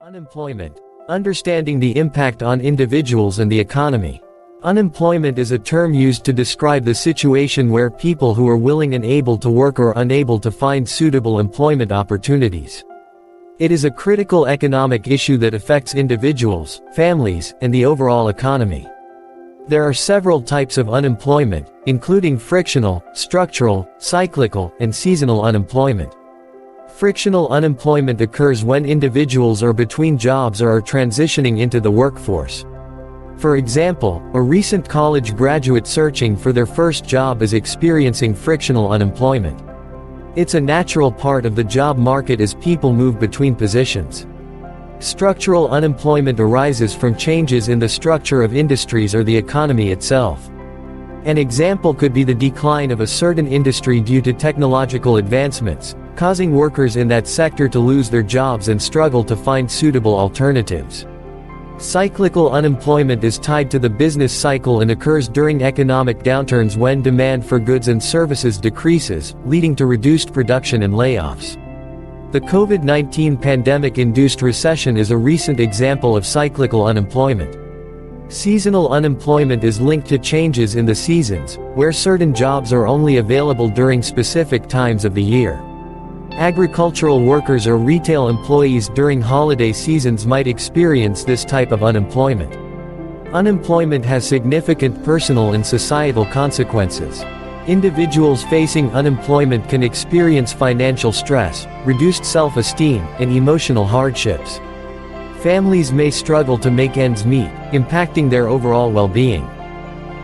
Unemployment. Understanding the impact on individuals and the economy. Unemployment is a term used to describe the situation where people who are willing and able to work are unable to find suitable employment opportunities. It is a critical economic issue that affects individuals, families, and the overall economy. There are several types of unemployment, including frictional, structural, cyclical, and seasonal unemployment. Frictional unemployment occurs when individuals are between jobs or are transitioning into the workforce. For example, a recent college graduate searching for their first job is experiencing frictional unemployment. It's a natural part of the job market as people move between positions. Structural unemployment arises from changes in the structure of industries or the economy itself. An example could be the decline of a certain industry due to technological advancements, causing workers in that sector to lose their jobs and struggle to find suitable alternatives. Cyclical unemployment is tied to the business cycle and occurs during economic downturns when demand for goods and services decreases, leading to reduced production and layoffs. The COVID-19 pandemic-induced recession is a recent example of cyclical unemployment. Seasonal unemployment is linked to changes in the seasons, where certain jobs are only available during specific times of the year. Agricultural workers or retail employees during holiday seasons might experience this type of unemployment. Unemployment has significant personal and societal consequences. Individuals facing unemployment can experience financial stress, reduced self-esteem, and emotional hardships. Families may struggle to make ends meet, impacting their overall well-being.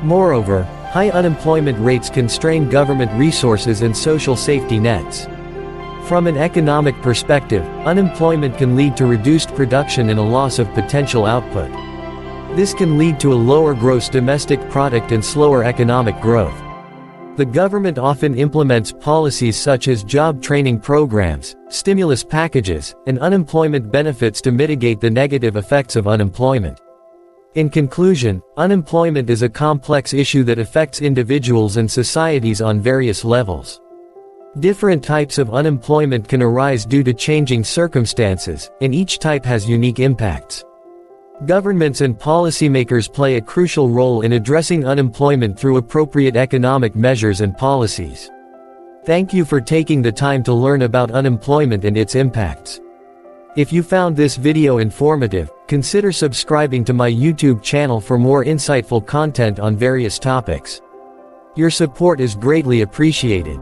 Moreover, high unemployment rates constrain government resources and social safety nets. From an economic perspective, unemployment can lead to reduced production and a loss of potential output. This can lead to a lower gross domestic product and slower economic growth. The government often implements policies such as job training programs, stimulus packages, and unemployment benefits to mitigate the negative effects of unemployment. In conclusion, unemployment is a complex issue that affects individuals and societies on various levels. Different types of unemployment can arise due to changing circumstances, and each type has unique impacts. Governments and policymakers play a crucial role in addressing unemployment through appropriate economic measures and policies. Thank you for taking the time to learn about unemployment and its impacts. If you found this video informative, consider subscribing to my YouTube channel for more insightful content on various topics. Your support is greatly appreciated.